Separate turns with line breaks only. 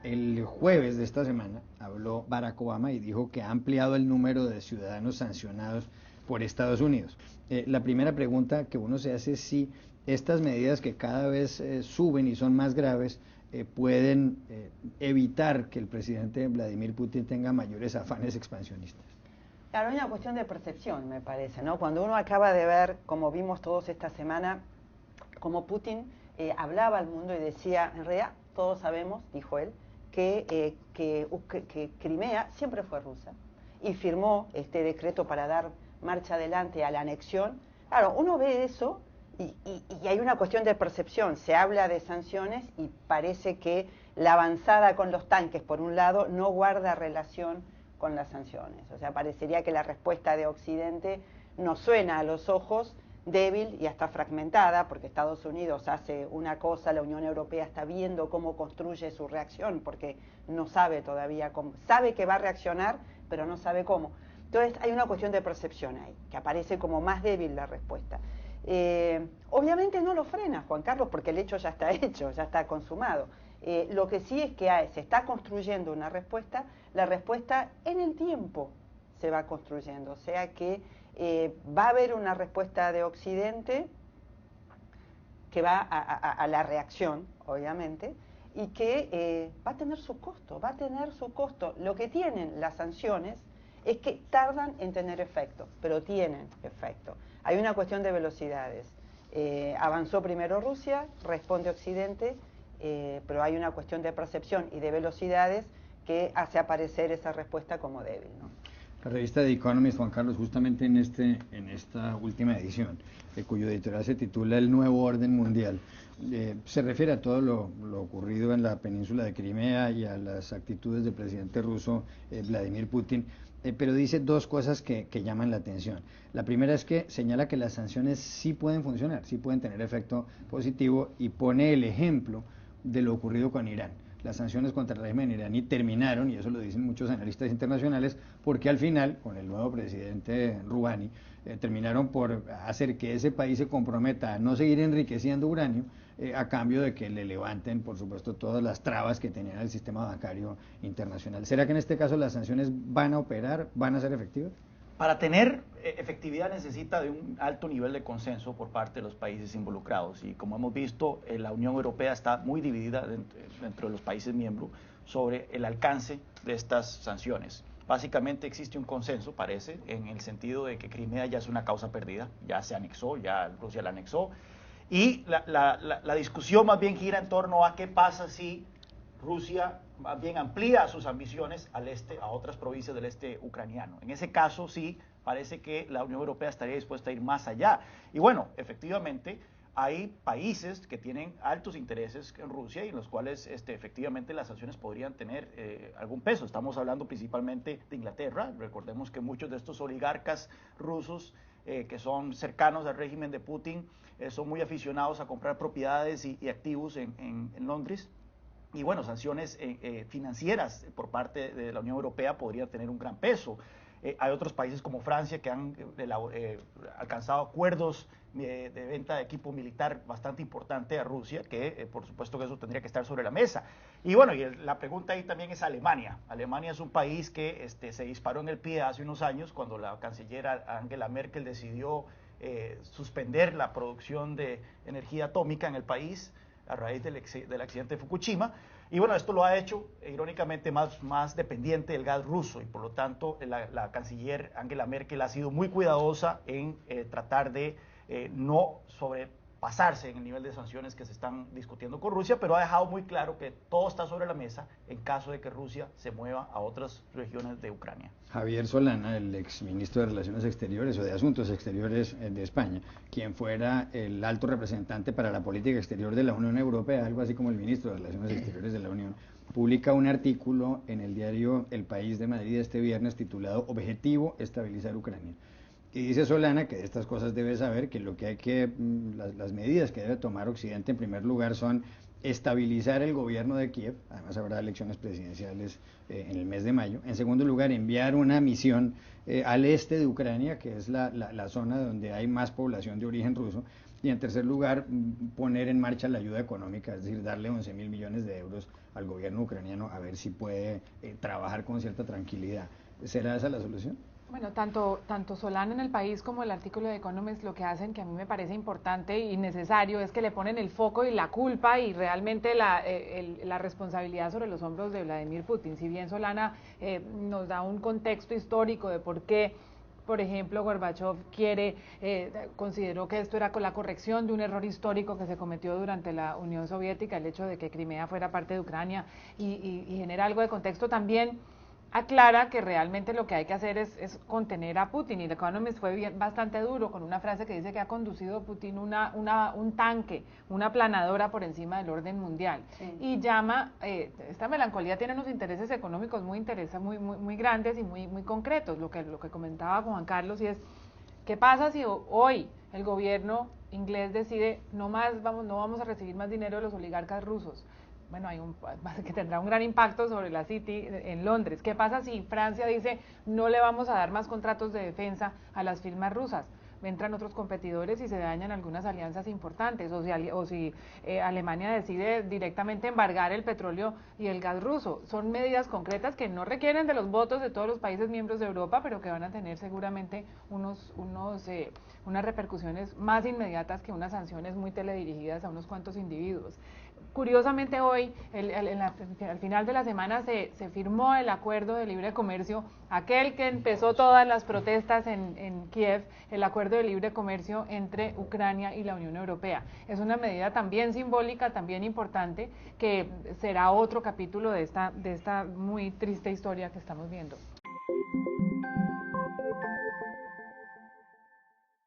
El jueves de esta semana habló Barack Obama y dijo que ha ampliado el número de ciudadanos sancionados por Estados Unidos. La primera pregunta que uno se hace es si estas medidas que cada vez suben y son más graves pueden evitar que el presidente Vladimir Putin tenga mayores afanes expansionistas.
Claro, hay una cuestión de percepción, me parece, ¿no? Cuando uno acaba de ver, como vimos todos esta semana, como Putin hablaba al mundo y decía, en realidad todos sabemos, dijo él, que Crimea siempre fue rusa y firmó este decreto para dar marcha adelante a la anexión. Claro, uno ve eso y hay una cuestión de percepción. Se habla de sanciones y parece que la avanzada con los tanques, por un lado, no guarda relación con las sanciones. O sea, parecería que la respuesta de Occidente nos suena a los ojos débil y hasta fragmentada, porque Estados Unidos hace una cosa, la Unión Europea está viendo cómo construye su reacción, porque no sabe todavía cómo, sabe que va a reaccionar, pero no sabe cómo. Entonces hay una cuestión de percepción ahí, que aparece como más débil la respuesta. Obviamente no lo frena Juan Carlos, porque el hecho ya está hecho, ya está consumado. Lo que sí es que se está construyendo una respuesta, la respuesta en el tiempo se va construyendo, o sea que va a haber una respuesta de Occidente que va a la reacción, obviamente, y que va a tener su costo, va a tener su costo. Lo que tienen las sanciones es que tardan en tener efecto, pero tienen efecto. Hay una cuestión de velocidades. Avanzó primero Rusia, responde Occidente, pero hay una cuestión de percepción y de velocidades que hace aparecer esa respuesta como débil, ¿no?
La revista The Economist, Juan Carlos, justamente en esta última edición, cuyo editorial se titula El Nuevo Orden Mundial, se refiere a todo lo ocurrido en la península de Crimea y a las actitudes del presidente ruso Vladimir Putin, pero dice dos cosas que llaman la atención. La primera es que señala que las sanciones sí pueden funcionar, sí pueden tener efecto positivo, y pone el ejemplo de lo ocurrido con Irán. Las sanciones contra el régimen iraní terminaron, y eso lo dicen muchos analistas internacionales, porque al final, con el nuevo presidente Rouhani, terminaron por hacer que ese país se comprometa a no seguir enriqueciendo uranio, a cambio de que le levanten, por supuesto, todas las trabas que tenía el sistema bancario internacional. ¿Será que en este caso las sanciones van a operar, van a ser efectivas?
Para tener efectividad necesita de un alto nivel de consenso por parte de los países involucrados, y como hemos visto, la Unión Europea está muy dividida dentro de los países miembros sobre el alcance de estas sanciones. Básicamente existe un consenso, parece, en el sentido de que Crimea ya es una causa perdida, ya se anexó, ya Rusia la anexó, y la discusión más bien gira en torno a qué pasa si Rusia más bien amplía sus ambiciones al este, a otras provincias del este ucraniano. En ese caso sí, parece que la Unión Europea estaría dispuesta a ir más allá. Y bueno, efectivamente, hay países que tienen altos intereses en Rusia y en los cuales efectivamente las sanciones podrían tener algún peso. Estamos hablando principalmente de Inglaterra. Recordemos que muchos de estos oligarcas rusos que son cercanos al régimen de Putin son muy aficionados a comprar propiedades y activos en Londres. Y bueno, sanciones financieras por parte de la Unión Europea podrían tener un gran peso. Hay otros países como Francia que han alcanzado acuerdos de venta de equipo militar bastante importante a Rusia, que por supuesto que eso tendría que estar sobre la mesa. Y bueno, la pregunta ahí también es Alemania. Alemania es un país que se disparó en el pie hace unos años cuando la canciller Angela Merkel decidió suspender la producción de energía atómica en el país a raíz del accidente de Fukushima. Y bueno, esto lo ha hecho irónicamente más dependiente del gas ruso, y por lo tanto la canciller Angela Merkel ha sido muy cuidadosa en tratar de no sobrepasarse en el nivel de sanciones que se están discutiendo con Rusia, pero ha dejado muy claro que todo está sobre la mesa en caso de que Rusia se mueva a otras regiones de Ucrania.
Javier Solana, el exministro de Relaciones Exteriores o de Asuntos Exteriores de España, quien fuera el alto representante para la política exterior de la Unión Europea, algo así como el ministro de Relaciones Exteriores de la Unión, publica un artículo en el diario El País de Madrid este viernes titulado Objetivo estabilizar Ucrania. Y dice Solana que de estas cosas debe saber que lo que hay que, las medidas que debe tomar Occidente en primer lugar son estabilizar el gobierno de Kiev, además habrá elecciones presidenciales en el mes de mayo. En segundo lugar, enviar una misión al este de Ucrania, que es la zona donde hay más población de origen ruso. Y en tercer lugar, poner en marcha la ayuda económica, es decir, darle 11.000 millones de euros al gobierno ucraniano a ver si puede trabajar con cierta tranquilidad. ¿Será esa la solución?
Bueno, tanto Solana en El País como el artículo de Economist lo que hacen, que a mí me parece importante y necesario, es que le ponen el foco y la culpa y realmente la responsabilidad sobre los hombros de Vladimir Putin. Si bien Solana nos da un contexto histórico de por qué, por ejemplo, Gorbachev consideró que esto era con la corrección de un error histórico que se cometió durante la Unión Soviética, el hecho de que Crimea fuera parte de Ucrania, y genera algo de contexto también. Aclara que realmente lo que hay que hacer es contener a Putin, y el Economist fue bastante duro con una frase que dice que ha conducido Putin un tanque, una planadora por encima del orden mundial, sí. Y llama, esta melancolía tiene unos intereses económicos muy grandes y muy concretos, lo que comentaba Juan Carlos, y es, ¿qué pasa si hoy el gobierno inglés decide no vamos a recibir más dinero de los oligarcas rusos? Bueno, que tendrá un gran impacto sobre la City en Londres. ¿Qué pasa si Francia dice no le vamos a dar más contratos de defensa a las firmas rusas? Entran otros competidores y se dañan algunas alianzas importantes, o si Alemania decide directamente embargar el petróleo y el gas ruso. Son medidas concretas que no requieren de los votos de todos los países miembros de Europa, pero que van a tener seguramente unas repercusiones más inmediatas que unas sanciones muy teledirigidas a unos cuantos individuos. Curiosamente hoy, al final de la semana, se firmó el acuerdo de libre comercio, aquel que empezó todas las protestas en Kiev, el acuerdo de libre comercio entre Ucrania y la Unión Europea. Es una medida también simbólica, también importante, que será otro capítulo de esta muy triste historia que estamos viendo.